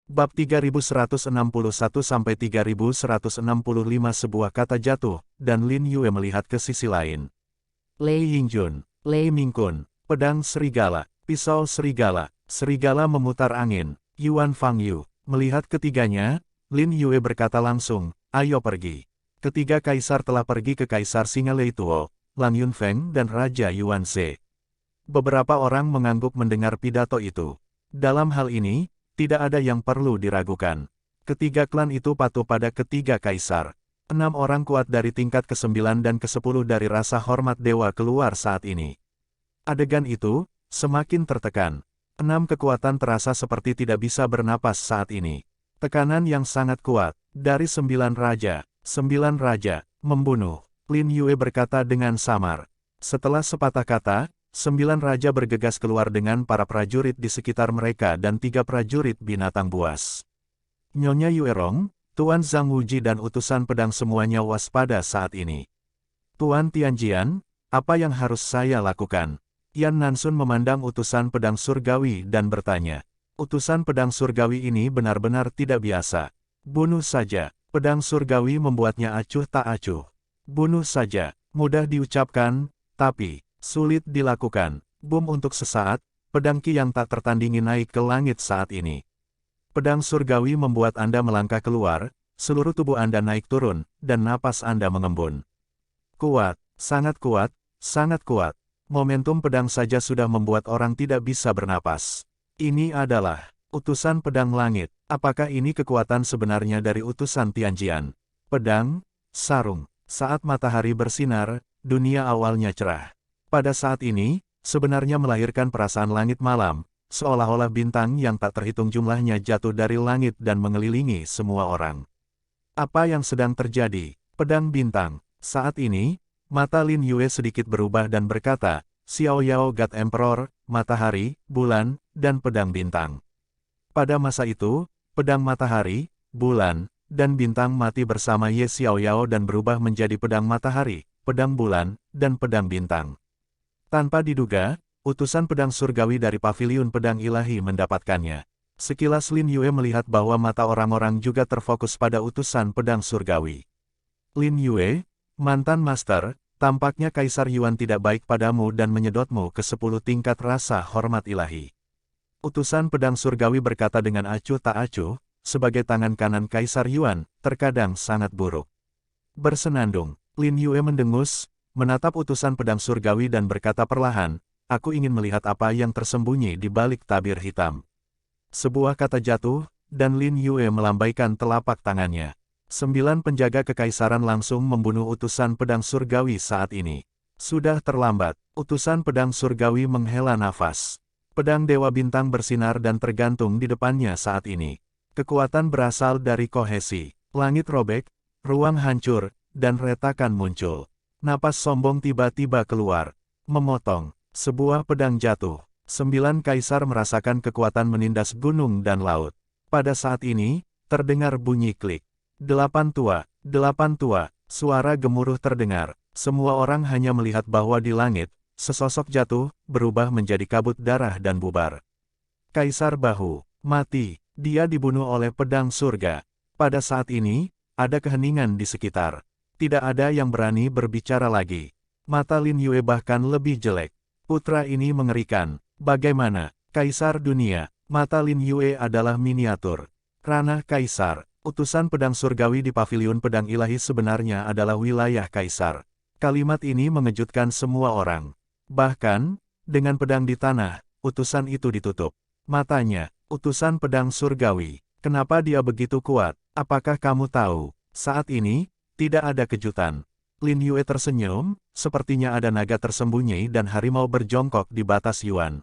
Bab 3161-3165 sebuah kata jatuh, dan Lin Yue melihat ke sisi lain. Lei Yingjun, Lei Mingkun, pedang serigala, pisau serigala, serigala memutar angin, Yuan Fangyu. Melihat ketiganya, Lin Yue berkata langsung, ayo pergi. Ketiga kaisar telah pergi ke Kaisar Singa Leituo, Lang Yunfeng dan Raja Yuan Se. Beberapa orang mengangguk mendengar pidato itu. Dalam hal ini, tidak ada yang perlu diragukan. Ketiga klan itu patuh pada ketiga kaisar. 6 orang kuat dari tingkat ke-9 dan ke-10 dari rasa hormat dewa keluar saat ini. Adegan itu, semakin tertekan. 6 kekuatan terasa seperti tidak bisa bernapas saat ini. Tekanan yang sangat kuat, dari 9 raja, membunuh. Lin Yue berkata dengan samar. Setelah sepatah kata, 9 raja bergegas keluar dengan para prajurit di sekitar mereka dan 3 prajurit binatang buas. Nyonya Yuerong, Tuan Zhang Wuji dan utusan pedang semuanya waspada saat ini. Tuan Tianjian, apa yang harus saya lakukan? Yan Nansun memandang utusan pedang surgawi dan bertanya. Utusan pedang surgawi ini benar-benar tidak biasa. Bunuh saja. Pedang surgawi membuatnya acuh tak acuh. Bunuh saja. Mudah diucapkan, tapi sulit dilakukan. Bum untuk sesaat, pedang Qi yang tak tertandingi naik ke langit saat ini. Pedang surgawi membuat Anda melangkah keluar, seluruh tubuh Anda naik turun, dan napas Anda mengembun. Kuat, sangat kuat, sangat kuat. Momentum pedang saja sudah membuat orang tidak bisa bernapas. Ini adalah utusan pedang langit. Apakah ini kekuatan sebenarnya dari utusan Tianjian? Pedang, sarung. Saat matahari bersinar, dunia awalnya cerah. Pada saat ini, sebenarnya melahirkan perasaan langit malam, seolah-olah bintang yang tak terhitung jumlahnya jatuh dari langit dan mengelilingi semua orang. Apa yang sedang terjadi? Pedang bintang. Saat ini, mata Lin Yue sedikit berubah dan berkata, Xiao Yao God Emperor, matahari, bulan, dan pedang bintang. Pada masa itu, pedang matahari, bulan, dan bintang mati bersama Ye Xiao Yao dan berubah menjadi pedang matahari, pedang bulan, dan pedang bintang. Tanpa diduga, utusan pedang surgawi dari paviliun pedang ilahi mendapatkannya. Sekilas Lin Yue melihat bahwa mata orang-orang juga terfokus pada utusan pedang surgawi. Lin Yue, mantan master, tampaknya Kaisar Yuan tidak baik padamu dan menyedotmu ke 10 tingkat rasa hormat ilahi. Utusan pedang surgawi berkata dengan acuh tak acuh, sebagai tangan kanan Kaisar Yuan, terkadang sangat buruk. Bersenandung, Lin Yue mendengus, menatap utusan pedang surgawi dan berkata perlahan, aku ingin melihat apa yang tersembunyi di balik tabir hitam. Sebuah kata jatuh, dan Lin Yue melambaikan telapak tangannya. 9 penjaga kekaisaran langsung membunuh utusan pedang surgawi saat ini. Sudah terlambat, utusan pedang surgawi menghela nafas. Pedang Dewa Bintang bersinar dan tergantung di depannya saat ini. Kekuatan berasal dari kohesi. Langit robek, ruang hancur, dan retakan muncul. Napas sombong tiba-tiba keluar. Memotong. Sebuah pedang jatuh. 9 kaisar merasakan kekuatan menindas gunung dan laut. Pada saat ini, terdengar bunyi klik. 8 tua, suara gemuruh terdengar. Semua orang hanya melihat bahwa di langit, sesosok jatuh, berubah menjadi kabut darah dan bubar. Kaisar Bahu, mati, dia dibunuh oleh pedang surga. Pada saat ini, ada keheningan di sekitar. Tidak ada yang berani berbicara lagi. Mata Lin Yue bahkan lebih jelek. Putra ini mengerikan. Bagaimana? Kaisar dunia. Mata Lin Yue adalah miniatur. Ranah Kaisar. Utusan pedang surgawi di paviliun pedang ilahi sebenarnya adalah wilayah Kaisar. Kalimat ini mengejutkan semua orang. Bahkan, dengan pedang di tanah, utusan itu ditutup. Matanya, utusan pedang surgawi. Kenapa dia begitu kuat? Apakah kamu tahu? Saat ini, tidak ada kejutan. Lin Yue tersenyum, sepertinya ada naga tersembunyi dan harimau berjongkok di batas Yuan.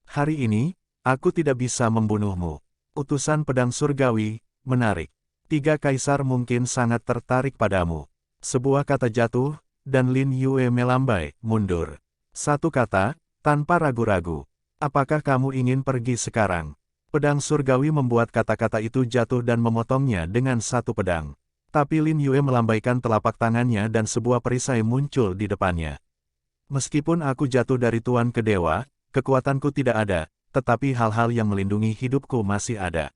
Hari ini, aku tidak bisa membunuhmu. Utusan pedang surgawi, menarik. 3 kaisar mungkin sangat tertarik padamu. Sebuah kata jatuh, dan Lin Yue melambai, mundur. Satu kata, tanpa ragu-ragu. Apakah kamu ingin pergi sekarang? Pedang surgawi membuat kata-kata itu jatuh dan memotongnya dengan satu pedang. Tapi Lin Yue melambaikan telapak tangannya dan sebuah perisai muncul di depannya. Meskipun aku jatuh dari tuan ke dewa, kekuatanku tidak ada, tetapi hal-hal yang melindungi hidupku masih ada.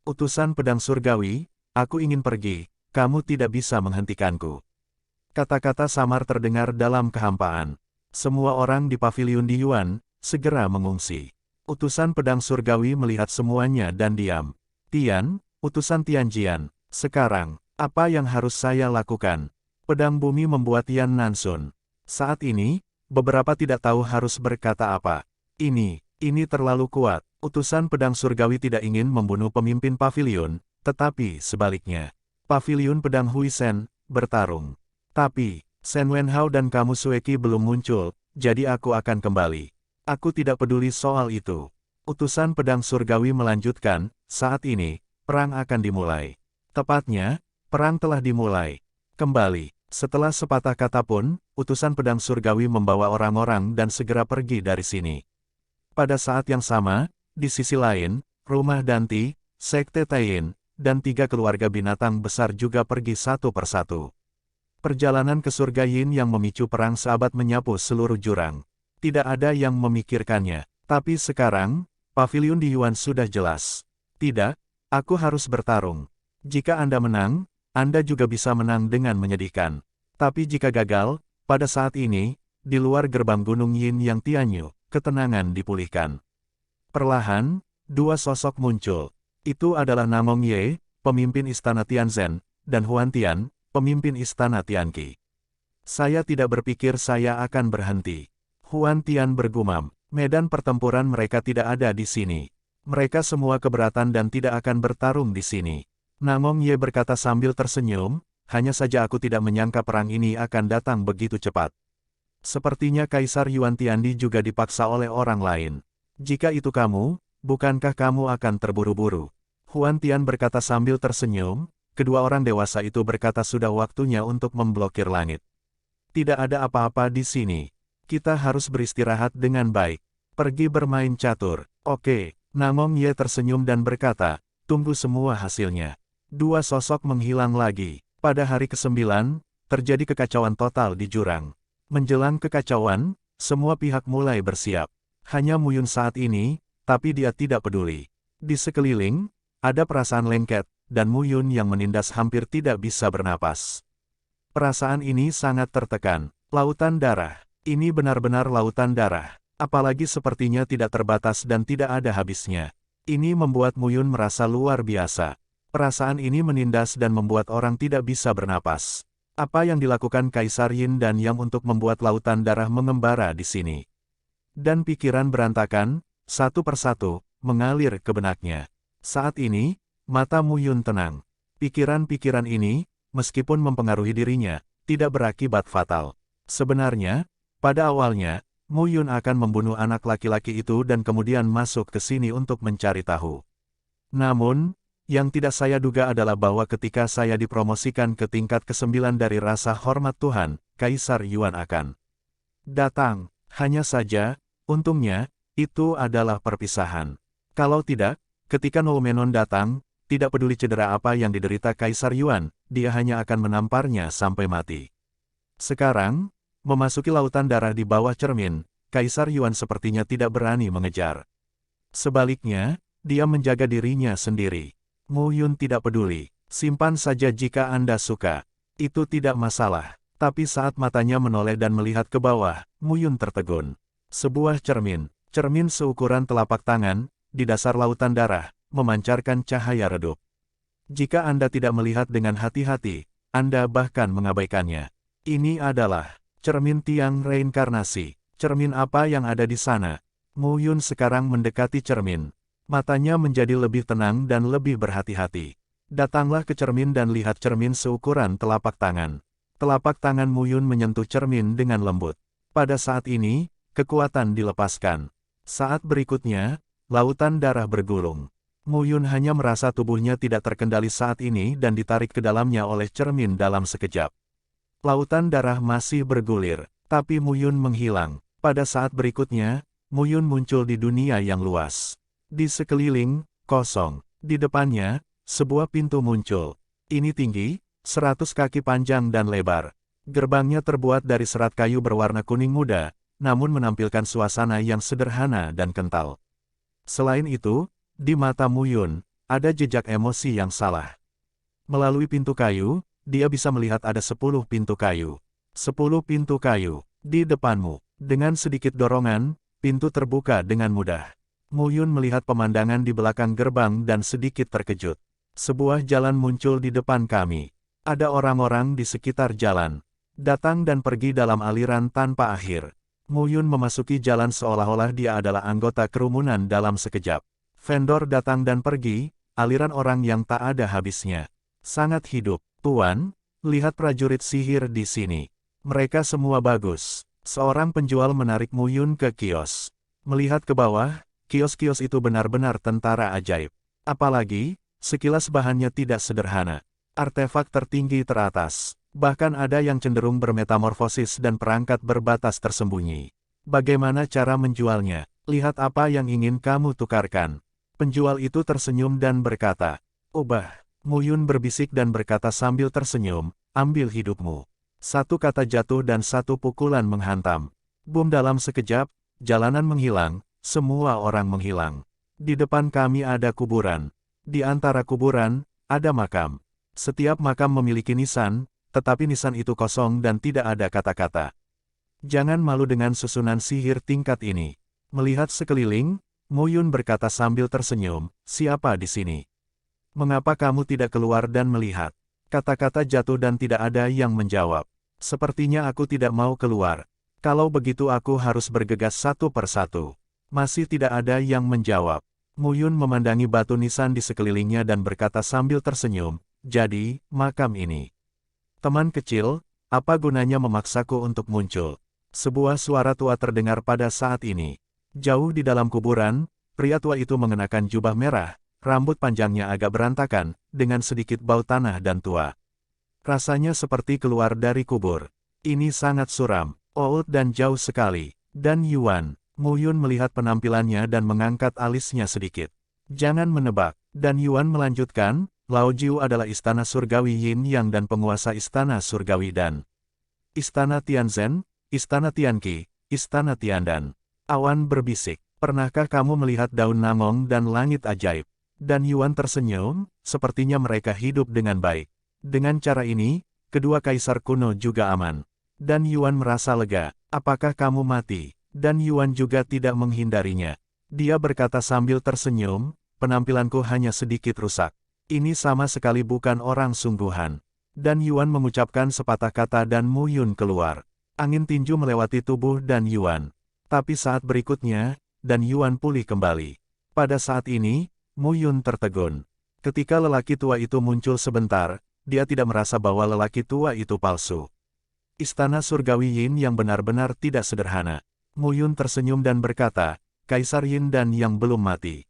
Utusan pedang surgawi, aku ingin pergi, kamu tidak bisa menghentikanku. Kata-kata samar terdengar dalam kehampaan. Semua orang di paviliun di Yuan, segera mengungsi. Utusan pedang surgawi melihat semuanya dan diam. Tian, utusan Tianjian, sekarang, apa yang harus saya lakukan? Pedang bumi membuat Yan Nansun. Saat ini, beberapa tidak tahu harus berkata apa. Ini terlalu kuat. Utusan pedang surgawi tidak ingin membunuh pemimpin paviliun, tetapi sebaliknya. Paviliun pedang Huisen, bertarung. Tapi, Shen Wenhao dan kamu Sueki belum muncul, jadi aku akan kembali. Aku tidak peduli soal itu. Utusan pedang surgawi melanjutkan, saat ini, perang akan dimulai. Tepatnya, perang telah dimulai. Kembali. Setelah sepatah kata pun, utusan pedang surgawi membawa orang-orang dan segera pergi dari sini. Pada saat yang sama, di sisi lain, rumah Danti, Sekte Taiyin, dan 3 keluarga binatang besar juga pergi satu persatu. Perjalanan ke surga Yin yang memicu perang seabad menyapu seluruh jurang. Tidak ada yang memikirkannya. Tapi sekarang, paviliun di Yuan sudah jelas. Tidak, aku harus bertarung. Jika Anda menang, Anda juga bisa menang dengan menyedihkan. Tapi jika gagal, pada saat ini, di luar gerbang Gunung Yin yang Tianyu, ketenangan dipulihkan. Perlahan, 2 sosok muncul. Itu adalah Namong Ye, pemimpin istana Tianzhen, dan Huan Tian, pemimpin istana Tianqi. Saya tidak berpikir saya akan berhenti. Huan Tian bergumam, medan pertempuran mereka tidak ada di sini. Mereka semua keberatan dan tidak akan bertarung di sini. Namong Ye berkata sambil tersenyum, hanya saja aku tidak menyangka perang ini akan datang begitu cepat. Sepertinya Kaisar Yuan Tiandi juga dipaksa oleh orang lain. Jika itu kamu, bukankah kamu akan terburu-buru? Huan Tian berkata sambil tersenyum, kedua orang dewasa itu berkata sudah waktunya untuk memblokir langit. Tidak ada apa-apa di sini. Kita harus beristirahat dengan baik. Pergi bermain catur. Oke, Namong Ye tersenyum dan berkata, tunggu semua hasilnya. 2 sosok menghilang lagi. Pada hari ke-9, terjadi kekacauan total di jurang. Menjelang kekacauan, semua pihak mulai bersiap. Hanya Mu Yun saat ini, tapi dia tidak peduli. Di sekeliling, ada perasaan lengket, dan Mu Yun yang menindas hampir tidak bisa bernapas. Perasaan ini sangat tertekan. Lautan darah. Ini benar-benar lautan darah. Apalagi sepertinya tidak terbatas dan tidak ada habisnya. Ini membuat Mu Yun merasa luar biasa. Perasaan ini menindas dan membuat orang tidak bisa bernapas. Apa yang dilakukan Kaisar Yin dan Yang untuk membuat lautan darah mengembara di sini? Dan pikiran berantakan, satu persatu, mengalir ke benaknya. Saat ini, mata Mu Yun tenang. Pikiran-pikiran ini, meskipun mempengaruhi dirinya, tidak berakibat fatal. Sebenarnya, pada awalnya, Mu Yun akan membunuh anak laki-laki itu dan kemudian masuk ke sini untuk mencari tahu. Namun, yang tidak saya duga adalah bahwa ketika saya dipromosikan ke tingkat ke-9 dari rasa hormat Tuhan, Kaisar Yuan akan datang. Hanya saja, untungnya, itu adalah perpisahan. Kalau tidak, ketika Noumenon datang, tidak peduli cedera apa yang diderita Kaisar Yuan, dia hanya akan menamparnya sampai mati. Sekarang, memasuki lautan darah di bawah cermin, Kaisar Yuan sepertinya tidak berani mengejar. Sebaliknya, dia menjaga dirinya sendiri. Mu Yun tidak peduli. Simpan saja jika Anda suka. Itu tidak masalah. Tapi saat matanya menoleh dan melihat ke bawah, Mu Yun tertegun. Sebuah cermin seukuran telapak tangan, di dasar lautan darah, memancarkan cahaya redup. Jika Anda tidak melihat dengan hati-hati, Anda bahkan mengabaikannya. Ini adalah cermin tiang reinkarnasi. Cermin apa yang ada di sana? Mu Yun sekarang mendekati cermin. Matanya menjadi lebih tenang dan lebih berhati-hati. Datanglah ke cermin dan lihat cermin seukuran telapak tangan. Telapak tangan Mu Yun menyentuh cermin dengan lembut. Pada saat ini, kekuatan dilepaskan. Saat berikutnya, lautan darah bergulung. Mu Yun hanya merasa tubuhnya tidak terkendali saat ini dan ditarik ke dalamnya oleh cermin dalam sekejap. Lautan darah masih bergulir, tapi Mu Yun menghilang. Pada saat berikutnya, Mu Yun muncul di dunia yang luas. Di sekeliling, kosong. Di depannya, sebuah pintu muncul. Ini tinggi, 100 kaki panjang dan lebar. Gerbangnya terbuat dari serat kayu berwarna kuning muda, namun menampilkan suasana yang sederhana dan kental. Selain itu, di mata Mu Yun, ada jejak emosi yang salah. Melalui pintu kayu, dia bisa melihat ada 10 pintu kayu. 10 pintu kayu di depanmu. Dengan sedikit dorongan, pintu terbuka dengan mudah. Mu Yun melihat pemandangan di belakang gerbang dan sedikit terkejut. Sebuah jalan muncul di depan kami. Ada orang-orang di sekitar jalan. Datang dan pergi dalam aliran tanpa akhir. Mu Yun memasuki jalan seolah-olah dia adalah anggota kerumunan dalam sekejap. Vendor datang dan pergi, aliran orang yang tak ada habisnya. Sangat hidup. Tuan, lihat prajurit sihir di sini. Mereka semua bagus. Seorang penjual menarik Mu Yun ke kios. Melihat ke bawah, kios-kios itu benar-benar tentara ajaib. Apalagi, sekilas bahannya tidak sederhana. Artefak tertinggi teratas. Bahkan ada yang cenderung bermetamorfosis dan perangkat berbatas tersembunyi. Bagaimana cara menjualnya? Lihat apa yang ingin kamu tukarkan. Penjual itu tersenyum dan berkata, "Ubah." Mu Yun berbisik dan berkata sambil tersenyum, "Ambil hidupmu." Satu kata jatuh dan satu pukulan menghantam. Boom, dalam sekejap, jalanan menghilang, semua orang menghilang. Di depan kami ada kuburan. Di antara kuburan, ada makam. Setiap makam memiliki nisan, tetapi nisan itu kosong dan tidak ada kata-kata. Jangan malu dengan susunan sihir tingkat ini. Melihat sekeliling, Mu Yun berkata sambil tersenyum, "Siapa di sini? Mengapa kamu tidak keluar dan melihat?" Kata-kata jatuh dan tidak ada yang menjawab. "Sepertinya aku tidak mau keluar. Kalau begitu aku harus bergegas satu persatu." Masih tidak ada yang menjawab. Mu Yun memandangi batu nisan di sekelilingnya dan berkata sambil tersenyum, "Jadi, makam ini. Teman kecil, apa gunanya memaksaku untuk muncul?" Sebuah suara tua terdengar pada saat ini. Jauh di dalam kuburan, pria tua itu mengenakan jubah merah. Rambut panjangnya agak berantakan, dengan sedikit bau tanah dan tua. Rasanya seperti keluar dari kubur. Ini sangat suram, old dan jauh sekali. Dan Yuan, Mu Yun melihat penampilannya dan mengangkat alisnya sedikit. "Jangan menebak." Dan Yuan melanjutkan, "Lao Jiu adalah istana surgawi Yin Yang dan penguasa istana surgawi Dan. Istana Tianzhen, istana Tianqi, istana Tiandan." Awan berbisik, "Pernahkah kamu melihat daun nangong dan langit ajaib?" Dan Yuan tersenyum, sepertinya mereka hidup dengan baik. Dengan cara ini, kedua kaisar kuno juga aman. Dan Yuan merasa lega. "Apakah kamu mati?" Dan Yuan juga tidak menghindarinya. Dia berkata sambil tersenyum, "Penampilanku hanya sedikit rusak. Ini sama sekali bukan orang sungguhan." Dan Yuan mengucapkan sepatah kata dan Mu Yun keluar. Angin tinju melewati tubuh dan Yuan. Tapi saat berikutnya, dan Yuan pulih kembali. Pada saat ini, Mu Yun tertegun. Ketika lelaki tua itu muncul sebentar, dia tidak merasa bahwa lelaki tua itu palsu. Istana surgawi Yin yang benar-benar tidak sederhana. Mu Yun tersenyum dan berkata, "Kaisar Yin dan yang belum mati.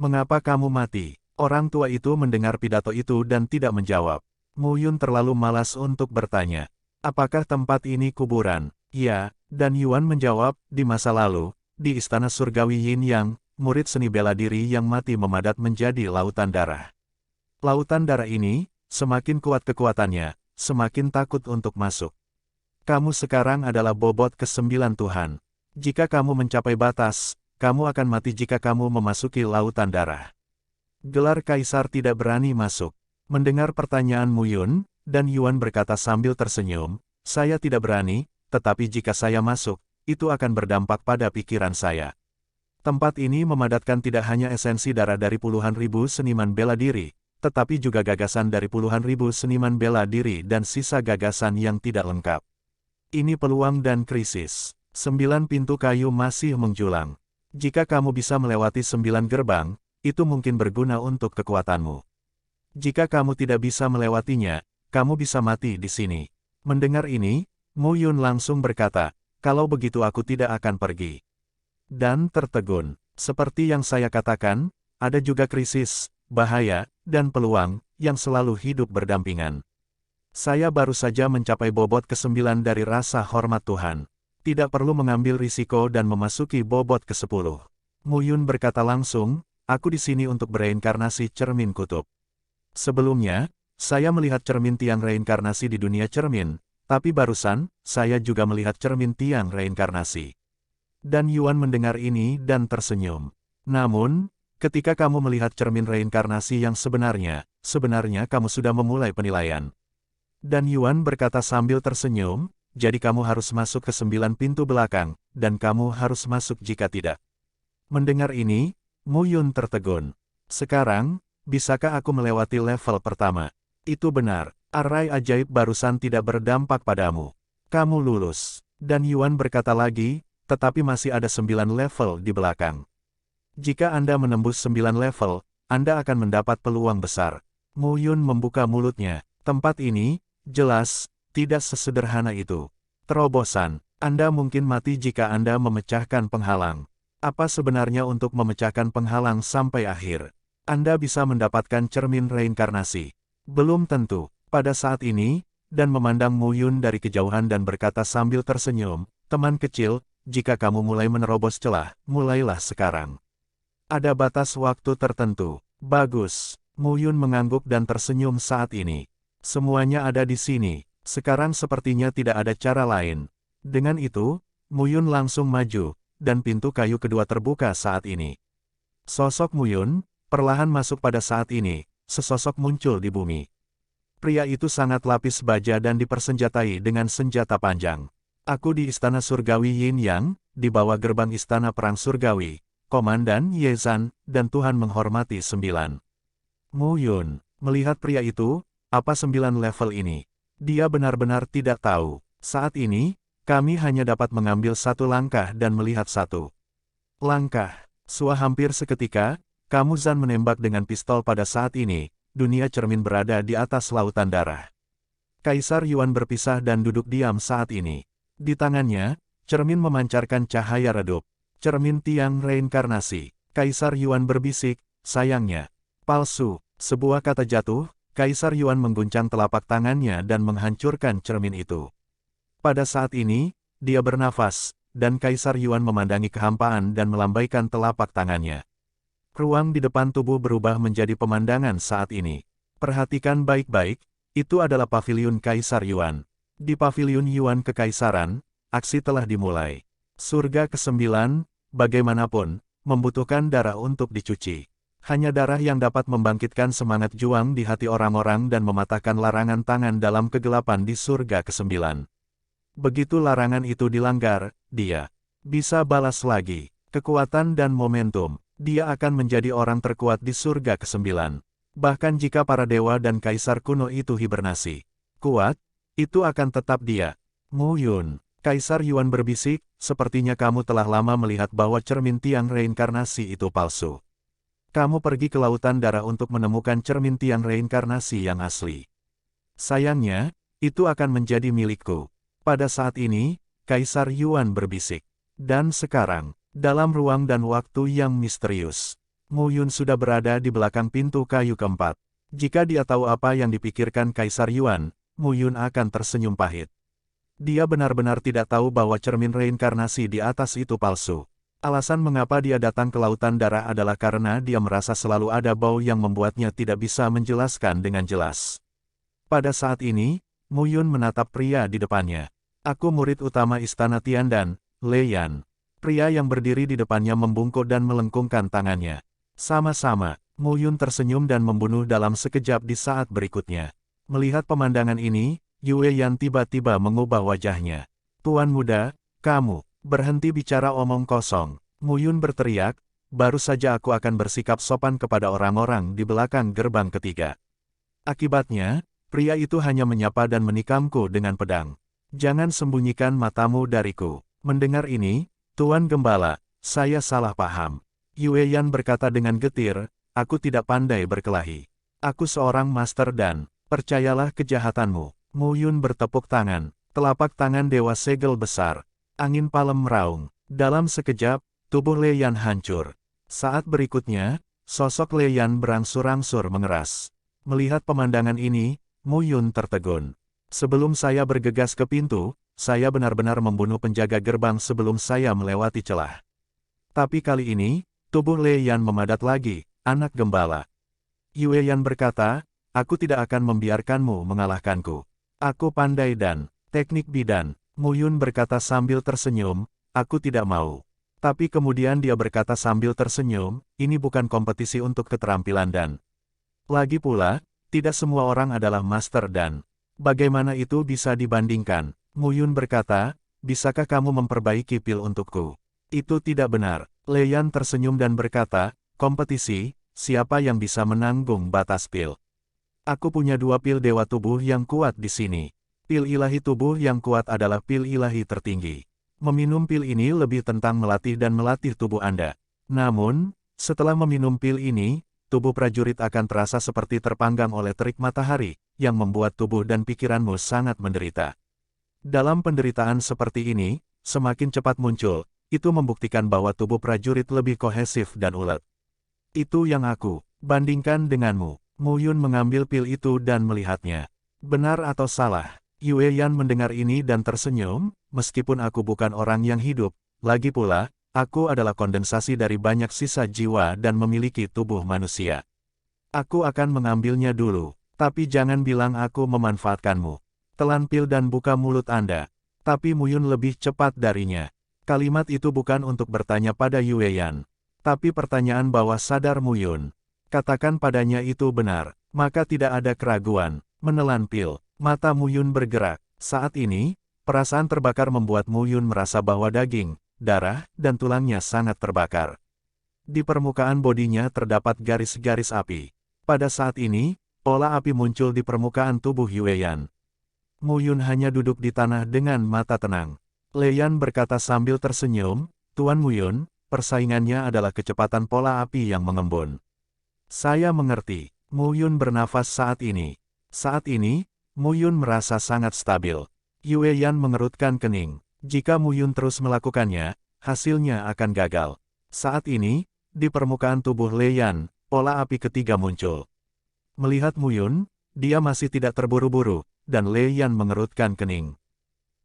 Mengapa kamu mati?" Orang tua itu mendengar pidato itu dan tidak menjawab. Mu Yun terlalu malas untuk bertanya. "Apakah tempat ini kuburan?" "Ya," dan Yuan menjawab, "Di masa lalu, di istana surgawi Yin Yang, murid seni bela diri yang mati memadat menjadi lautan darah. Lautan darah ini, semakin kuat kekuatannya, semakin takut untuk masuk. Kamu sekarang adalah bobot ke-9 Tuhan. Jika kamu mencapai batas, kamu akan mati jika kamu memasuki lautan darah." Gelar kaisar tidak berani masuk. Mendengar pertanyaan Mu Yun, dan Yuan berkata sambil tersenyum, "Saya tidak berani, tetapi jika saya masuk, itu akan berdampak pada pikiran saya." Tempat ini memadatkan tidak hanya esensi darah dari puluhan ribu seniman bela diri, tetapi juga gagasan dari puluhan ribu seniman bela diri dan sisa gagasan yang tidak lengkap. Ini peluang dan krisis. 9 pintu kayu masih menjulang. Jika kamu bisa melewati 9 gerbang, itu mungkin berguna untuk kekuatanmu. Jika kamu tidak bisa melewatinya, kamu bisa mati di sini. Mendengar ini, Mu Yun langsung berkata, "Kalau begitu aku tidak akan pergi." Dan tertegun. Seperti yang saya katakan, ada juga krisis, bahaya, dan peluang, yang selalu hidup berdampingan. Saya baru saja mencapai bobot ke-9 dari rasa hormat Tuhan. Tidak perlu mengambil risiko dan memasuki bobot ke-10. Mu Yun berkata langsung, "Aku di sini untuk bereinkarnasi cermin kutub. Sebelumnya, saya melihat cermin tiang reinkarnasi di dunia cermin, tapi barusan, saya juga melihat cermin tiang reinkarnasi." Dan Yuan mendengar ini dan tersenyum. Namun, Ketika kamu melihat cermin reinkarnasi yang sebenarnya kamu sudah memulai penilaian. Dan Yuan berkata sambil tersenyum, jadi kamu harus masuk ke 9 pintu belakang, dan kamu harus masuk jika tidak. Mendengar ini, Mu Yun tertegun. Sekarang, bisakah aku melewati level pertama? Itu benar, arai ajaib barusan tidak berdampak padamu. Kamu lulus. Dan Yuan berkata lagi, tetapi masih ada 9 level di belakang. Jika Anda menembus 9 level, Anda akan mendapat peluang besar. Mu Yun membuka mulutnya. Tempat ini, jelas, tidak sesederhana itu. Terobosan, Anda mungkin mati jika Anda memecahkan penghalang. Apa sebenarnya untuk memecahkan penghalang sampai akhir? Anda bisa mendapatkan cermin reinkarnasi. Belum tentu, pada saat ini, dan memandang Mu Yun dari kejauhan dan berkata sambil tersenyum, teman kecil, jika kamu mulai menerobos celah, mulailah sekarang. Ada batas waktu tertentu. Bagus. Mu Yun mengangguk dan tersenyum saat ini. Semuanya ada di sini. Sekarang sepertinya tidak ada cara lain. Dengan itu, Mu Yun langsung maju, dan pintu kayu kedua terbuka saat ini. Sosok Mu Yun perlahan masuk pada saat ini. Sesosok muncul di bumi. Pria itu sangat lapis baja dan dipersenjatai dengan senjata panjang. Aku di Istana Surgawi Yin Yang, di bawah gerbang Istana Perang Surgawi. Komandan Yezan, dan Tuhan menghormati 9. Mu Yun melihat pria itu, apa 9 level ini? Dia benar-benar tidak tahu. Saat ini, kami hanya dapat mengambil satu langkah dan melihat satu langkah. Hampir seketika, kamu Zan menembak dengan pistol pada saat ini, dunia cermin berada di atas lautan darah. Kaisar Yuan berpisah dan duduk diam saat ini. Di tangannya, cermin memancarkan cahaya redup. Cermin tiang reinkarnasi. Kaisar Yuan berbisik, sayangnya. Palsu. Sebuah kata jatuh, Kaisar Yuan mengguncang telapak tangannya dan menghancurkan cermin itu. Pada saat ini, dia bernafas, dan Kaisar Yuan memandangi kehampaan dan melambaikan telapak tangannya. Ruang di depan tubuh berubah menjadi pemandangan saat ini. Perhatikan baik-baik, itu adalah paviliun Kaisar Yuan. Di paviliun Yuan Kekaisaran, aksi telah dimulai. Surga ke-9, bagaimanapun, membutuhkan darah untuk dicuci. Hanya darah yang dapat membangkitkan semangat juang di hati orang-orang dan mematahkan larangan tangan dalam kegelapan di surga ke-9. Begitu larangan itu dilanggar, dia bisa balas lagi. Kekuatan dan momentum, dia akan menjadi orang terkuat di surga ke-9. Bahkan jika para dewa dan kaisar kuno itu hibernasi kuat, itu akan tetap dia. Mu Yun. Kaisar Yuan berbisik, sepertinya kamu telah lama melihat bahwa cermin tiang reinkarnasi itu palsu. Kamu pergi ke lautan darah untuk menemukan cermin tiang reinkarnasi yang asli. Sayangnya, itu akan menjadi milikku. Pada saat ini, Kaisar Yuan berbisik. Dan sekarang, dalam ruang dan waktu yang misterius, Mu Yun sudah berada di belakang pintu kayu keempat. Jika dia tahu apa yang dipikirkan Kaisar Yuan, Mu Yun akan tersenyum pahit. Dia benar-benar tidak tahu bahwa cermin reinkarnasi di atas itu palsu. Alasan mengapa dia datang ke lautan darah adalah karena dia merasa selalu ada bau yang membuatnya tidak bisa menjelaskan dengan jelas. Pada saat ini, Mu Yun menatap pria di depannya. Aku murid utama Istana Tiandan, Lei Yan. Pria yang berdiri di depannya membungkuk dan melengkungkan tangannya. Sama-sama, Mu Yun tersenyum dan membunuh dalam sekejap di saat berikutnya. Melihat pemandangan ini, Yue Yan tiba-tiba mengubah wajahnya. Tuan muda, kamu, berhenti bicara omong kosong. Mu Yun berteriak, baru saja aku akan bersikap sopan kepada orang-orang di belakang gerbang ketiga. Akibatnya, pria itu hanya menyapa dan menikamku dengan pedang. Jangan sembunyikan matamu dariku. Mendengar ini, Tuan Gembala, saya salah paham. Yue Yan berkata dengan getir, aku tidak pandai berkelahi. Aku seorang master dan, percayalah kejahatanmu. Mu Yun bertepuk tangan, telapak tangan dewa segel besar. Angin palem meraung. Dalam sekejap, tubuh Lei Yan hancur. Saat berikutnya, sosok Lei Yan berangsur-angsur mengeras. Melihat pemandangan ini, Mu Yun tertegun. Sebelum saya bergegas ke pintu, saya benar-benar membunuh penjaga gerbang sebelum saya melewati celah. Tapi kali ini, tubuh Lei Yan memadat lagi, anak gembala. Yue Yan berkata, aku tidak akan membiarkanmu mengalahkanku. Aku pandai dan teknik bidan. Mu Yun berkata sambil tersenyum, aku tidak mau. Tapi kemudian dia berkata sambil tersenyum, ini bukan kompetisi untuk keterampilan dan... Lagi pula, tidak semua orang adalah master dan... Bagaimana itu bisa dibandingkan? Mu Yun berkata, bisakah kamu memperbaiki pil untukku? Itu tidak benar. Lei Yan tersenyum dan berkata, kompetisi, siapa yang bisa menanggung batas pil? Aku punya 2 pil dewa tubuh yang kuat di sini. Pil ilahi tubuh yang kuat adalah pil ilahi tertinggi. Meminum pil ini lebih tentang melatih dan melatih tubuh Anda. Namun, setelah meminum pil ini, tubuh prajurit akan terasa seperti terpanggang oleh terik matahari, yang membuat tubuh dan pikiranmu sangat menderita. Dalam penderitaan seperti ini, semakin cepat muncul, itu membuktikan bahwa tubuh prajurit lebih kohesif dan ulet. Itu yang aku bandingkan denganmu. Mu Yun mengambil pil itu dan melihatnya. Benar atau salah? Yue Yan mendengar ini dan tersenyum, meskipun aku bukan orang yang hidup, lagi pula, aku adalah kondensasi dari banyak sisa jiwa dan memiliki tubuh manusia. Aku akan mengambilnya dulu, tapi jangan bilang aku memanfaatkanmu. Telan pil dan buka mulut Anda. Tapi Mu Yun lebih cepat darinya. Kalimat itu bukan untuk bertanya pada Yue Yan, tapi pertanyaan bawah sadar Mu Yun. Katakan padanya itu benar, maka tidak ada keraguan. Menelan pil. Mata Mu Yun bergerak. Saat ini, perasaan terbakar membuat Mu Yun merasa bahwa daging, darah, dan tulangnya sangat terbakar. Di permukaan bodinya terdapat garis-garis api. Pada saat ini, pola api muncul di permukaan tubuh Yue Yan. Mu Yun hanya duduk di tanah dengan mata tenang. Lei Yan berkata sambil tersenyum, Tuan Mu Yun, persaingannya adalah kecepatan pola api yang mengembun. Saya mengerti. Mu Yun bernafas saat ini. Saat ini, Mu Yun merasa sangat stabil. Yue Yan mengerutkan kening. Jika Mu Yun terus melakukannya, hasilnya akan gagal. Saat ini, di permukaan tubuh Lei Yan, pola api ketiga muncul. Melihat Mu Yun, dia masih tidak terburu-buru, dan Lei Yan mengerutkan kening.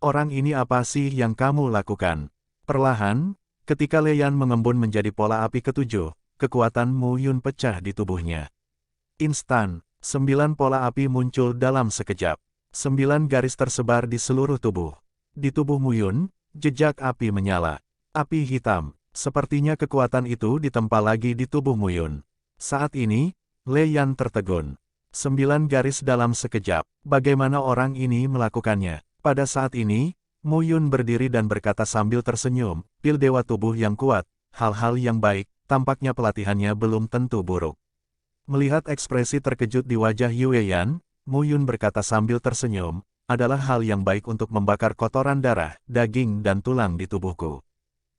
Orang ini apa sih yang kamu lakukan? Perlahan, ketika Lei Yan mengembun menjadi pola api ketujuh, kekuatan Mu Yun pecah di tubuhnya. Instan. 9 pola api muncul dalam sekejap. 9 garis tersebar di seluruh tubuh. Di tubuh Mu Yun, jejak api menyala. Api hitam. Sepertinya kekuatan itu ditempa lagi di tubuh Mu Yun. Saat ini, Lei Yan tertegun. 9 garis dalam sekejap. Bagaimana orang ini melakukannya? Pada saat ini, Mu Yun berdiri dan berkata sambil tersenyum, pil dewa tubuh yang kuat, hal-hal yang baik, tampaknya pelatihannya belum tentu buruk. Melihat ekspresi terkejut di wajah Yue Yan, Mu Yun berkata sambil tersenyum, adalah hal yang baik untuk membakar kotoran darah, daging dan tulang di tubuhku.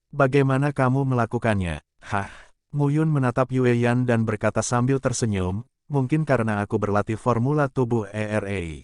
Bagaimana kamu melakukannya? Hah? Mu Yun menatap Yue Yan dan berkata sambil tersenyum, mungkin karena aku berlatih formula tubuh ERA.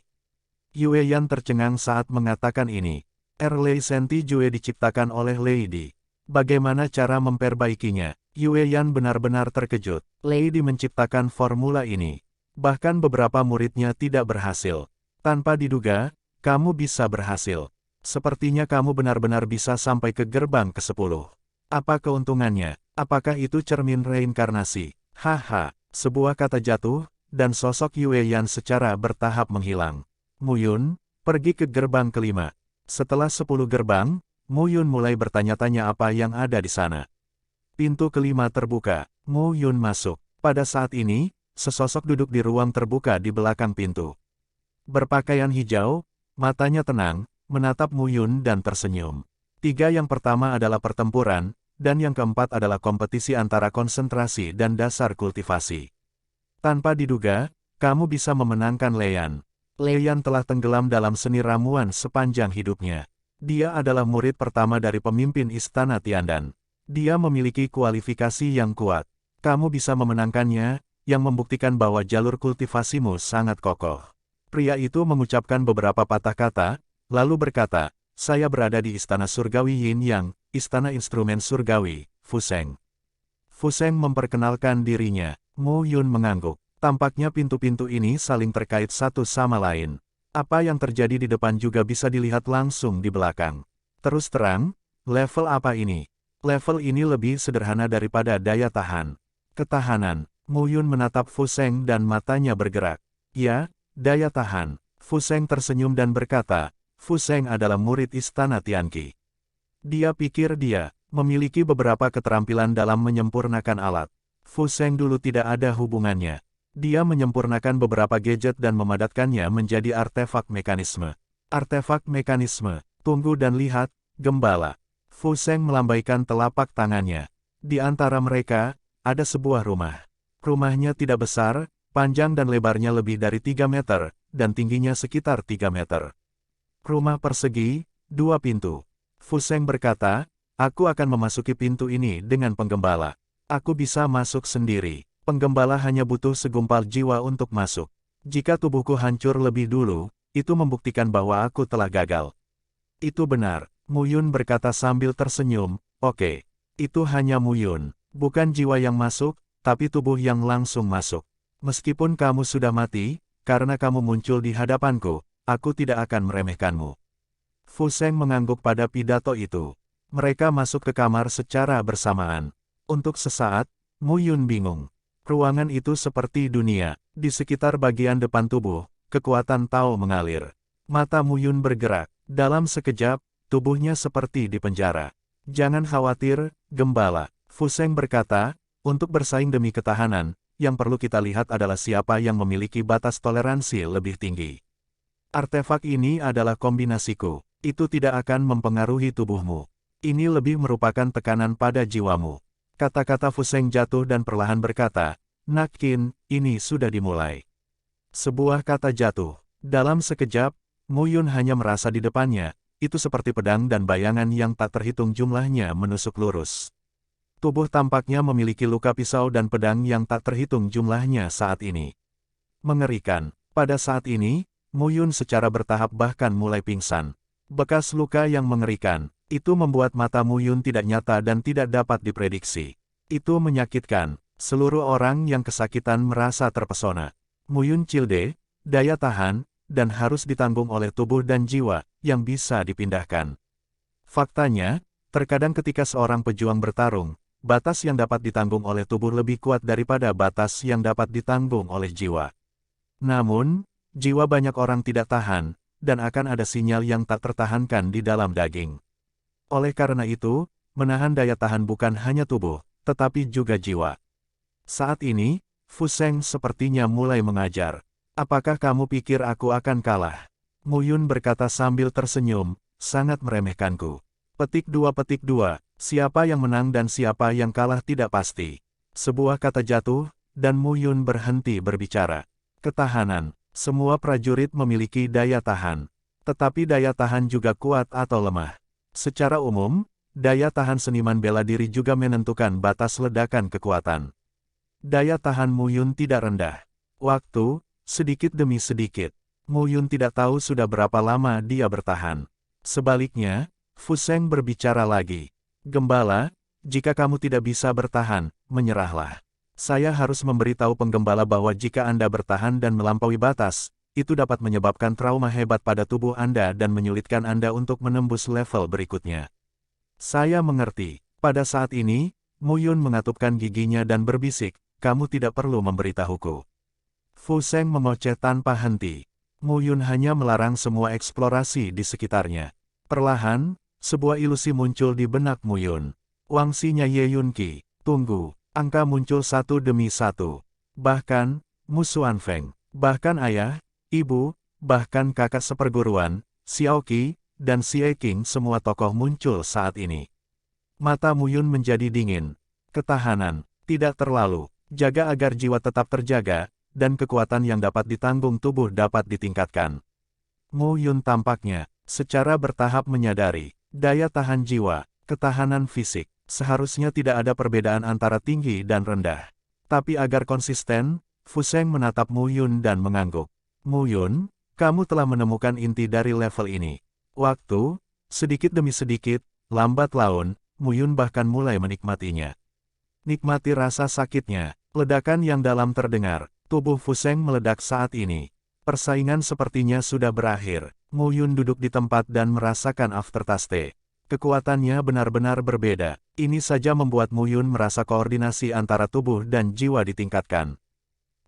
Yue Yan tercengang saat mengatakan ini. Erlei Senti Jue diciptakan oleh Lei Di. Bagaimana cara memperbaikinya? Yue Yan benar-benar terkejut. Lei Di menciptakan formula ini. Bahkan beberapa muridnya tidak berhasil. Tanpa diduga, kamu bisa berhasil. Sepertinya kamu benar-benar bisa sampai ke gerbang ke-10. Apa keuntungannya? Apakah itu cermin reinkarnasi? Haha, sebuah kata jatuh, dan sosok Yue Yan secara bertahap menghilang. Mu Yun, pergi ke gerbang ke-5. Setelah 10 gerbang, Mu Yun mulai bertanya-tanya apa yang ada di sana. Pintu ke-5 terbuka. Mu Yun masuk. Pada saat ini, sesosok duduk di ruang terbuka di belakang pintu. Berpakaian hijau, matanya tenang, menatap Mu Yun dan tersenyum. 3 yang pertama adalah pertempuran, dan yang keempat adalah kompetisi antara konsentrasi dan dasar kultivasi. Tanpa diduga, kamu bisa memenangkan Lei Yan. Lei Yan telah tenggelam dalam seni ramuan sepanjang hidupnya. Dia adalah murid pertama dari pemimpin Istana Tiandan. Dia memiliki kualifikasi yang kuat. Kamu bisa memenangkannya, yang membuktikan bahwa jalur kultivasimu sangat kokoh. Pria itu mengucapkan beberapa patah kata, lalu berkata, saya berada di Istana Surgawi Yin Yang, Istana Instrumen Surgawi, Fuseng. Fuseng memperkenalkan dirinya. Mu Yun mengangguk. Tampaknya pintu-pintu ini saling terkait satu sama lain. Apa yang terjadi di depan juga bisa dilihat langsung di belakang. Terus terang, level apa ini? Level ini lebih sederhana daripada daya tahan. Ketahanan. Mu Yun menatap Fuseng dan matanya bergerak. Ya, daya tahan. Fuseng tersenyum dan berkata, Fuseng adalah murid Istana Tianqi. Dia pikir dia Memiliki beberapa keterampilan dalam menyempurnakan alat. Fu Sheng dulu tidak ada hubungannya. Dia menyempurnakan beberapa gadget dan memadatkannya menjadi artefak mekanisme. Artefak mekanisme, tunggu dan lihat, Gembala. Fu Sheng melambaikan telapak tangannya. Di antara mereka, ada sebuah rumah. Rumahnya tidak besar, panjang dan lebarnya lebih dari 3 meter, dan tingginya sekitar 3 meter. Rumah persegi, 2 pintu. Fu Sheng berkata, aku akan memasuki pintu ini dengan penggembala. Aku bisa masuk sendiri. Penggembala hanya butuh segumpal jiwa untuk masuk. Jika tubuhku hancur lebih dulu, itu membuktikan bahwa aku telah gagal. Itu benar, Mu Yun berkata sambil tersenyum, oke. Itu hanya Mu Yun, bukan jiwa yang masuk, tapi tubuh yang langsung masuk. Meskipun kamu sudah mati, karena kamu muncul di hadapanku, aku tidak akan meremehkanmu. Fu Sheng mengangguk pada pidato itu. Mereka masuk ke kamar secara bersamaan. Untuk sesaat, Mu Yun bingung. Ruangan itu seperti dunia. Di sekitar bagian depan tubuh, kekuatan Tao mengalir. Mata Mu Yun bergerak. Dalam sekejap, tubuhnya seperti di penjara. Jangan khawatir, Gembala. Fu Sheng berkata, untuk bersaing demi ketahanan, yang perlu kita lihat adalah siapa yang memiliki batas toleransi lebih tinggi. Artefak ini adalah kombinasiku. Itu tidak akan mempengaruhi tubuhmu. Ini lebih merupakan tekanan pada jiwamu. Kata-kata Fu Sheng jatuh dan perlahan berkata, Nakin, ini sudah dimulai. Sebuah kata jatuh. Dalam sekejap, Mu Yun hanya merasa di depannya, itu seperti pedang dan bayangan yang tak terhitung jumlahnya menusuk lurus. Tubuh tampaknya memiliki luka pisau dan pedang yang tak terhitung jumlahnya saat ini. Mengerikan. Pada saat ini, Mu Yun secara bertahap bahkan mulai pingsan. Bekas luka yang mengerikan. Itu membuat mata Mu Yun tidak nyata dan tidak dapat diprediksi. Itu menyakitkan. Seluruh orang yang kesakitan merasa terpesona. Mu Yun Childe, daya tahan, dan harus ditanggung oleh tubuh dan jiwa, yang bisa dipindahkan. Faktanya, terkadang ketika seorang pejuang bertarung, batas yang dapat ditanggung oleh tubuh lebih kuat daripada batas yang dapat ditanggung oleh jiwa. Namun, jiwa banyak orang tidak tahan, dan akan ada sinyal yang tak tertahankan di dalam daging. Oleh karena itu, menahan daya tahan bukan hanya tubuh, tetapi juga jiwa. Saat ini, Fu Sheng sepertinya mulai mengajar. Apakah kamu pikir aku akan kalah? Mu Yun berkata sambil tersenyum, sangat meremehkanku. Petik 2, siapa yang menang dan siapa yang kalah tidak pasti. Sebuah kata jatuh, dan Mu Yun berhenti berbicara. Ketahanan. Semua prajurit memiliki daya tahan. Tetapi daya tahan juga kuat atau lemah. Secara umum, daya tahan seniman bela diri juga menentukan batas ledakan kekuatan. Daya tahan Mu Yun tidak rendah. Waktu, sedikit demi sedikit. Mu Yun tidak tahu sudah berapa lama dia bertahan. Sebaliknya, Fu Sheng berbicara lagi. Gembala, jika kamu tidak bisa bertahan, menyerahlah. Saya harus memberitahu penggembala bahwa jika Anda bertahan dan melampaui batas, itu dapat menyebabkan trauma hebat pada tubuh Anda dan menyulitkan Anda untuk menembus level berikutnya. Saya mengerti. Pada saat ini, Mu Yun mengatupkan giginya dan berbisik, kamu tidak perlu memberitahuku. Fu Sheng mengoceh tanpa henti. Mu Yun hanya melarang semua eksplorasi di sekitarnya. Perlahan, sebuah ilusi muncul di benak Mu Yun. Wangsinya Ye Yun Qi, tunggu, angka muncul satu demi satu. Bahkan, Mu Xuanfeng, bahkan ayah, ibu, bahkan kakak seperguruan, Xiao Qi, dan Xie Qing semua tokoh muncul saat ini. Mata Mu Yun menjadi dingin. Ketahanan, tidak terlalu, jaga agar jiwa tetap terjaga, dan kekuatan yang dapat ditanggung tubuh dapat ditingkatkan. Mu Yun tampaknya, secara bertahap menyadari, daya tahan jiwa, ketahanan fisik, seharusnya tidak ada perbedaan antara tinggi dan rendah. Tapi agar konsisten, Fu Sheng menatap Mu Yun dan mengangguk. Mu Yun, kamu telah menemukan inti dari level ini. Waktu, sedikit demi sedikit, lambat laun, Mu Yun bahkan mulai menikmatinya. Nikmati rasa sakitnya, ledakan yang dalam terdengar, tubuh Fu Sheng meledak saat ini. Persaingan sepertinya sudah berakhir. Mu Yun duduk di tempat dan merasakan aftertaste. Kekuatannya benar-benar berbeda. Ini saja membuat Mu Yun merasa koordinasi antara tubuh dan jiwa ditingkatkan.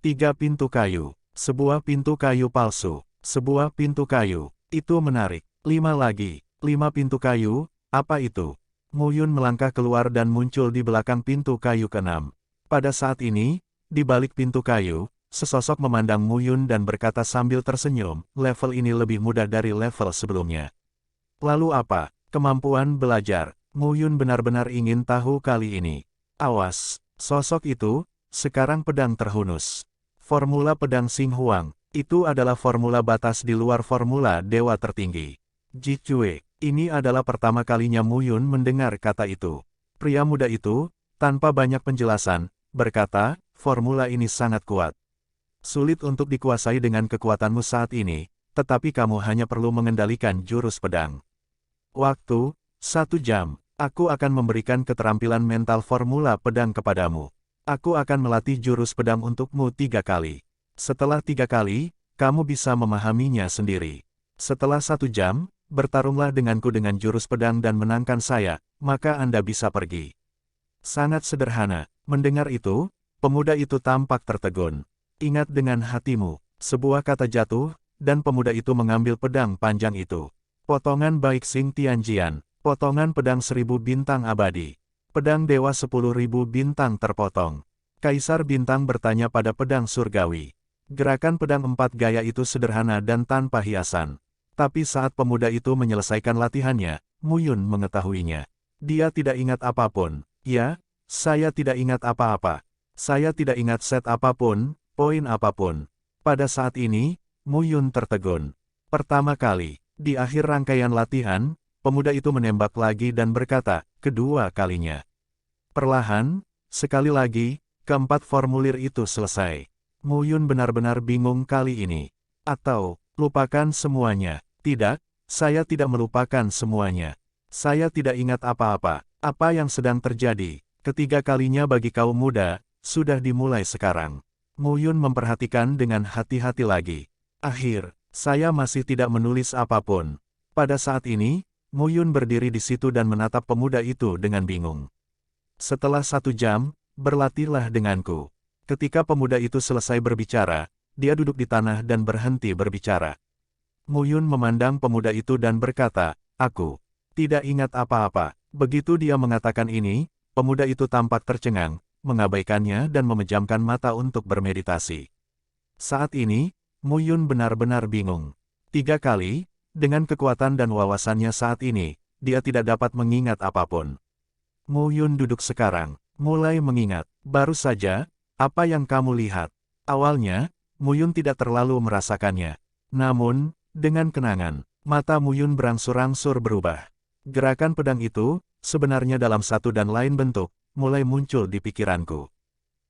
3 pintu kayu. Sebuah pintu kayu palsu. Sebuah pintu kayu. Itu menarik. 5 lagi. 5 pintu kayu, apa itu? Mu Yun melangkah keluar dan muncul di belakang pintu kayu ke-6. Pada saat ini, di balik pintu kayu, sesosok memandang Mu Yun dan berkata sambil tersenyum, level ini lebih mudah dari level sebelumnya. Lalu apa? Kemampuan belajar. Mu Yun benar-benar ingin tahu kali ini. Awas, sosok itu, sekarang pedang terhunus. Formula pedang Xing Huang, itu adalah formula batas di luar formula dewa tertinggi. Ji Cue, ini adalah pertama kalinya Mu Yun mendengar kata itu. Pria muda itu, tanpa banyak penjelasan, berkata, formula ini sangat kuat. Sulit untuk dikuasai dengan kekuatanmu saat ini, tetapi kamu hanya perlu mengendalikan jurus pedang. Waktu, 1 jam. Aku akan memberikan keterampilan mental formula pedang kepadamu. Aku akan melatih jurus pedang untukmu 3 kali. Setelah 3 kali, kamu bisa memahaminya sendiri. Setelah 1 jam, bertarunglah denganku dengan jurus pedang dan menangkan saya, maka Anda bisa pergi. Sangat sederhana. Mendengar itu, pemuda itu tampak tertegun. Ingat dengan hatimu, sebuah kata jatuh, dan pemuda itu mengambil pedang panjang itu. Potongan Baik Xing Tianjian, potongan pedang 1000 bintang abadi. Pedang dewa 10.000 bintang terpotong. Kaisar Bintang bertanya pada pedang surgawi. Gerakan pedang 4 gaya itu sederhana dan tanpa hiasan. Tapi saat pemuda itu menyelesaikan latihannya, Mu Yun mengetahuinya. Dia tidak ingat apapun. Ya, saya tidak ingat apa-apa. Saya tidak ingat set apapun, poin apapun. Pada saat ini, Mu Yun tertegun. Pertama kali, di akhir rangkaian latihan, pemuda itu menembak lagi dan berkata, kedua kalinya. Perlahan, sekali lagi, keempat formulir itu selesai. Mu Yun benar-benar bingung kali ini. Atau, lupakan semuanya. Tidak, saya tidak melupakan semuanya. Saya tidak ingat apa-apa. Apa yang sedang terjadi? Ketiga kalinya bagi kaum muda, sudah dimulai sekarang. Mu Yun memperhatikan dengan hati-hati lagi. Saya masih tidak menulis apapun. Pada saat ini, Mu Yun berdiri di situ dan menatap pemuda itu dengan bingung. Setelah 1 jam, berlatihlah denganku. Ketika pemuda itu selesai berbicara, dia duduk di tanah dan berhenti berbicara. Mu Yun memandang pemuda itu dan berkata, aku tidak ingat apa-apa. Begitu dia mengatakan ini, pemuda itu tampak tercengang, mengabaikannya dan memejamkan mata untuk bermeditasi. Saat ini, Mu Yun benar-benar bingung. 3 kali, dengan kekuatan dan wawasannya saat ini, dia tidak dapat mengingat apapun. Mu Yun duduk sekarang, mulai mengingat. Baru saja, apa yang kamu lihat? Awalnya, Mu Yun tidak terlalu merasakannya. Namun, dengan kenangan, mata Mu Yun berangsur-angsur berubah. Gerakan pedang itu, sebenarnya dalam satu dan lain bentuk, mulai muncul di pikiranku.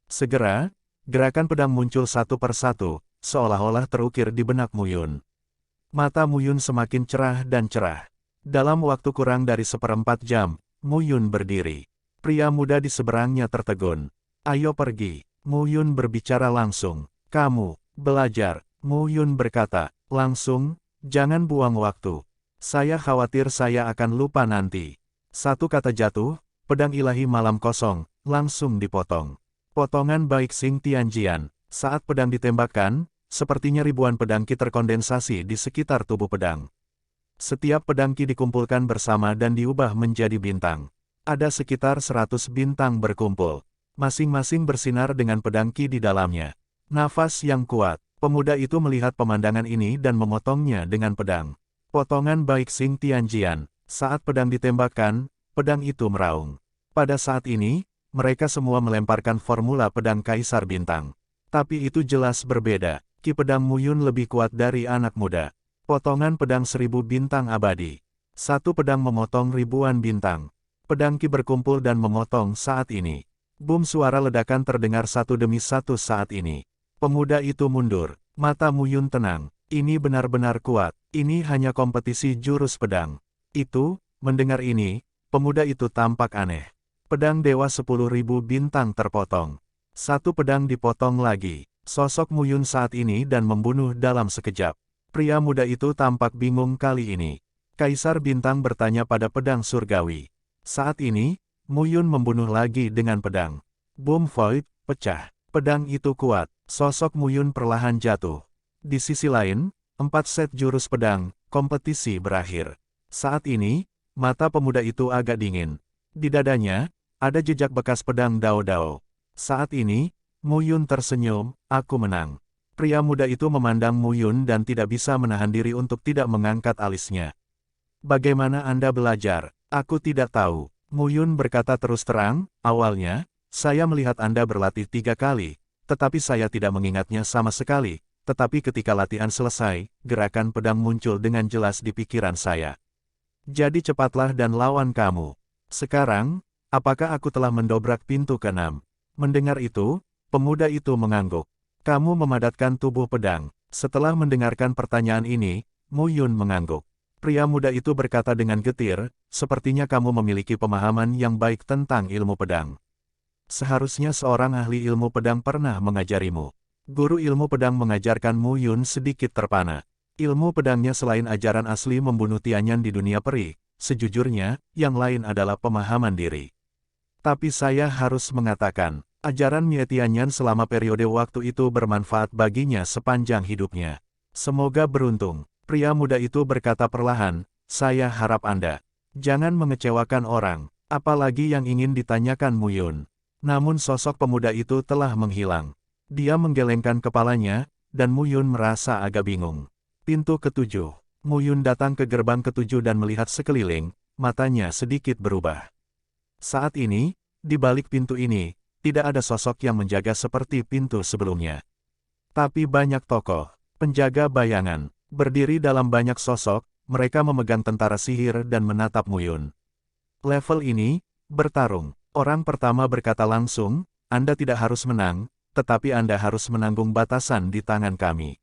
Segera, gerakan pedang muncul satu persatu, seolah-olah terukir di benak Mu Yun. Mata Mu Yun semakin cerah dan cerah. Dalam waktu kurang dari 1/4 jam, Mu Yun berdiri. Pria muda di seberangnya tertegun. Ayo pergi. Mu Yun berbicara langsung. Kamu, belajar. Mu Yun berkata, langsung, jangan buang waktu. Saya khawatir saya akan lupa nanti. Satu kata jatuh, pedang ilahi malam kosong, langsung dipotong. Potongan Baik Xing Tianjian. Saat pedang ditembakkan, sepertinya ribuan pedangki terkondensasi di sekitar tubuh pedang. Setiap pedangki dikumpulkan bersama dan diubah menjadi bintang. Ada sekitar 100 bintang berkumpul. Masing-masing bersinar dengan pedangki di dalamnya. Nafas yang kuat. Pemuda itu melihat pemandangan ini dan memotongnya dengan pedang. Potongan Baik Xing Tianjian. Saat pedang ditembakkan, pedang itu meraung. Pada saat ini, mereka semua melemparkan formula pedang Kaisar Bintang. Tapi itu jelas berbeda. Ki pedang Mu Yun lebih kuat dari anak muda. Potongan pedang 1000 bintang abadi. Satu pedang memotong ribuan bintang. Pedang Ki berkumpul dan memotong saat ini. Boom, suara ledakan terdengar satu demi satu saat ini. Pemuda itu mundur. Mata Mu Yun tenang. Ini benar-benar kuat. Ini hanya kompetisi jurus pedang. Itu, mendengar ini, pemuda itu tampak aneh. Pedang dewa 10.000 bintang terpotong. Satu pedang dipotong lagi. Sosok Mu Yun saat ini dan membunuh dalam sekejap. Pria muda itu tampak bingung kali ini. Kaisar Bintang bertanya pada pedang surgawi. Saat ini, Mu Yun membunuh lagi dengan pedang. Boom, void, pecah. Pedang itu kuat. Sosok Mu Yun perlahan jatuh. Di sisi lain, 4 set jurus pedang, kompetisi berakhir. Saat ini, mata pemuda itu agak dingin. Di dadanya, ada jejak bekas pedang Dao-Dao. Saat ini, Mu Yun tersenyum, aku menang. Pria muda itu memandang Mu Yun dan tidak bisa menahan diri untuk tidak mengangkat alisnya. Bagaimana Anda belajar? Aku tidak tahu. Mu Yun berkata terus terang, awalnya, saya melihat Anda berlatih 3 kali, tetapi saya tidak mengingatnya sama sekali. Tetapi ketika latihan selesai, gerakan pedang muncul dengan jelas di pikiran saya. Jadi cepatlah dan lawan kamu. Sekarang, apakah aku telah mendobrak pintu ke-6? Mendengar itu, pemuda itu mengangguk. Kamu memadatkan tubuh pedang. Setelah mendengarkan pertanyaan ini, Mu Yun mengangguk. Pria muda itu berkata dengan getir, sepertinya kamu memiliki pemahaman yang baik tentang ilmu pedang. Seharusnya seorang ahli ilmu pedang pernah mengajarimu. Guru ilmu pedang mengajarkan Mu Yun sedikit terpana. Ilmu pedangnya selain ajaran asli membunuh Tianyan di dunia peri, sejujurnya, yang lain adalah pemahaman diri. Tapi saya harus mengatakan, ajaran Mie Tianyan selama periode waktu itu bermanfaat baginya sepanjang hidupnya. Semoga beruntung. Pria muda itu berkata perlahan, saya harap Anda jangan mengecewakan orang, apalagi yang ingin ditanyakan Mu Yun. Namun sosok pemuda itu telah menghilang. Dia menggelengkan kepalanya, dan Mu Yun merasa agak bingung. Pintu ke-7. Mu Yun datang ke gerbang ke-7 dan melihat sekeliling, matanya sedikit berubah. Saat ini, di balik pintu ini, tidak ada sosok yang menjaga seperti pintu sebelumnya. Tapi banyak tokoh, penjaga bayangan, berdiri dalam banyak sosok, mereka memegang tentara sihir dan menatap Mu Yun. Level ini, bertarung. Orang pertama berkata langsung, Anda tidak harus menang, tetapi Anda harus menanggung batasan di tangan kami.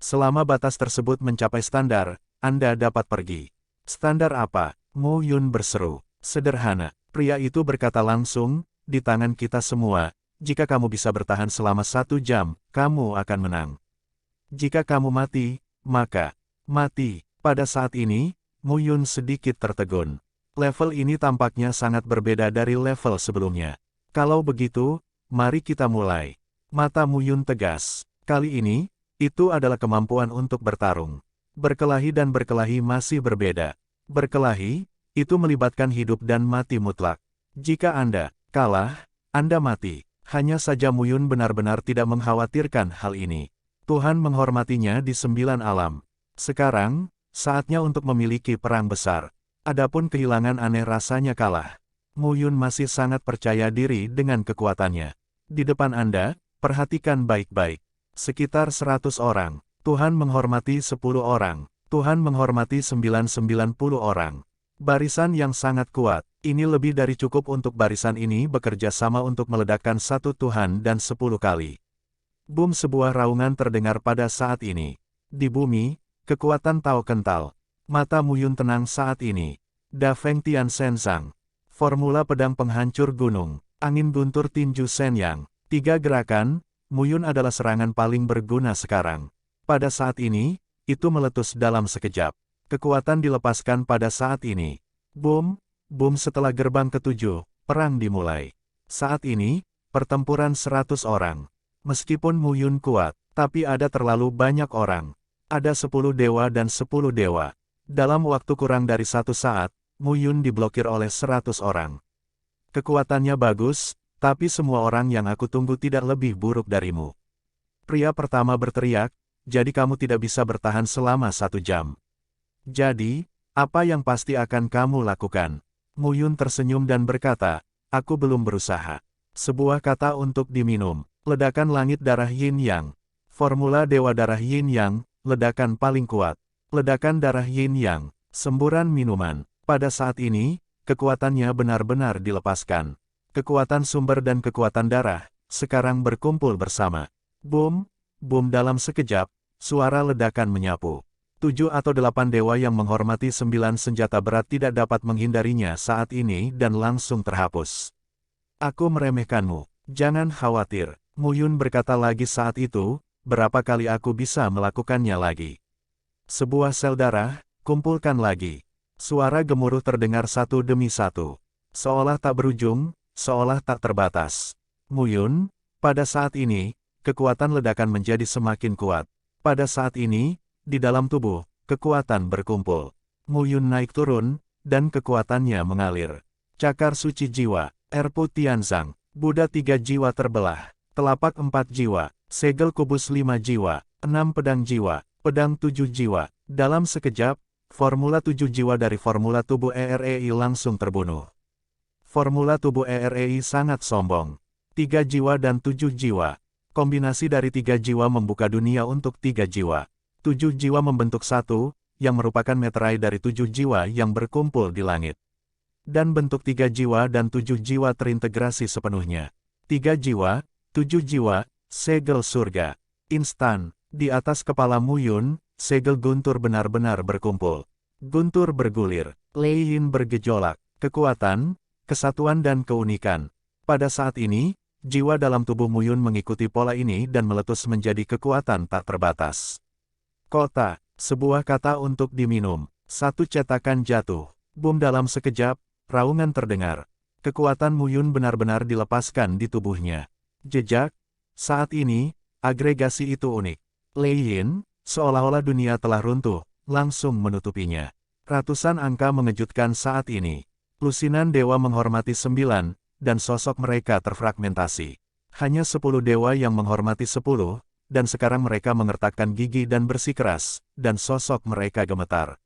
Selama batas tersebut mencapai standar, Anda dapat pergi. Standar apa? Mu Yun berseru. Sederhana. Pria itu berkata langsung, di tangan kita semua, jika kamu bisa bertahan selama 1 jam, kamu akan menang. Jika kamu mati, maka mati. Pada saat ini, Mu Yun sedikit tertegun. Level ini tampaknya sangat berbeda dari level sebelumnya. Kalau begitu, mari kita mulai. Mata Mu Yun tegas. Kali ini, itu adalah kemampuan untuk bertarung. Berkelahi dan berkelahi masih berbeda. Berkelahi, itu melibatkan hidup dan mati mutlak. Jika Anda kalah, Anda mati. Hanya saja Mu Yun benar-benar tidak mengkhawatirkan hal ini. Tuhan menghormatinya di 9 alam. Sekarang, saatnya untuk memiliki perang besar. Adapun kehilangan aneh rasanya kalah. Mu Yun masih sangat percaya diri dengan kekuatannya. Di depan Anda, perhatikan baik-baik. Sekitar 100 orang. Tuhan menghormati 10 orang. Tuhan menghormati 990 orang. Barisan yang sangat kuat. Ini lebih dari cukup untuk barisan ini bekerja sama untuk meledakkan 1 Tuhan dan 10 kali. Boom, sebuah raungan terdengar pada saat ini. Di bumi, kekuatan Tao kental. Mata Mu Yun tenang saat ini. Da Feng Tian Sensang. Formula pedang penghancur gunung. Angin guntur tinju Shenyang. 3 gerakan. Mu Yun adalah serangan paling berguna sekarang. Pada saat ini, itu meletus dalam sekejap. Kekuatan dilepaskan pada saat ini. Boom, boom, setelah gerbang ke-7, perang dimulai. Saat ini, pertempuran 100 orang. Meskipun Mu Yun kuat, tapi ada terlalu banyak orang. Ada 10 dewa dan 10 dewa. Dalam waktu kurang dari 1 saat, Mu Yun diblokir oleh 100 orang. Kekuatannya bagus, tapi semua orang yang aku tunggu tidak lebih buruk darimu. Pria pertama berteriak, jadi kamu tidak bisa bertahan selama 1 jam. Jadi, apa yang pasti akan kamu lakukan? Mu Yun tersenyum dan berkata, aku belum berusaha. Sebuah kata untuk diminum. Ledakan langit darah Yin Yang. Formula Dewa Darah Yin Yang, ledakan paling kuat. Ledakan darah Yin Yang, semburan minuman. Pada saat ini, kekuatannya benar-benar dilepaskan. Kekuatan sumber dan kekuatan darah, sekarang berkumpul bersama. Boom, boom, dalam sekejap, suara ledakan menyapu. 7 atau 8 dewa yang menghormati 9 senjata berat tidak dapat menghindarinya saat ini dan langsung terhapus. Aku meremehkanmu, jangan khawatir, Mu Yun berkata lagi saat itu, berapa kali aku bisa melakukannya lagi. Sebuah sel darah, kumpulkan lagi. Suara gemuruh terdengar satu demi satu. Seolah tak berujung, seolah tak terbatas. Mu Yun, pada saat ini, kekuatan ledakan menjadi semakin kuat. Pada saat ini, di dalam tubuh, kekuatan berkumpul. Mu Yun naik turun, dan kekuatannya mengalir. Cakar suci jiwa, Erpu Tianzang, Buddha 3 jiwa terbelah, telapak 4 jiwa, segel kubus 5 jiwa, 6 pedang jiwa, pedang 7 jiwa. Dalam sekejap, formula 7 jiwa dari formula tubuh EREI langsung terbunuh. Formula tubuh EREI sangat sombong. 3 jiwa dan 7 jiwa. Kombinasi dari 3 jiwa membuka dunia untuk 3 jiwa. 7 jiwa membentuk satu, yang merupakan meterai dari 7 jiwa yang berkumpul di langit. Dan bentuk 3 jiwa dan 7 jiwa terintegrasi sepenuhnya. 3 jiwa, 7 jiwa, segel surga. Instan, di atas kepala Mu Yun, segel guntur benar-benar berkumpul. Guntur bergulir, Lei Yin bergejolak, kekuatan, kesatuan dan keunikan. Pada saat ini, jiwa dalam tubuh Mu Yun mengikuti pola ini dan meletus menjadi kekuatan tak terbatas. Kota, sebuah kata untuk diminum. Satu cetakan jatuh. Boom dalam sekejap, raungan terdengar. Kekuatan Mu Yun benar-benar dilepaskan di tubuhnya. Jejak, saat ini, agregasi itu unik. Lei Yin, seolah-olah dunia telah runtuh, langsung menutupinya. Ratusan angka mengejutkan saat ini. Lusinan dewa menghormati 9, dan sosok mereka terfragmentasi. Hanya 10 dewa yang menghormati 10, dan sekarang mereka mengertakkan gigi dan bersikeras, dan sosok mereka gemetar.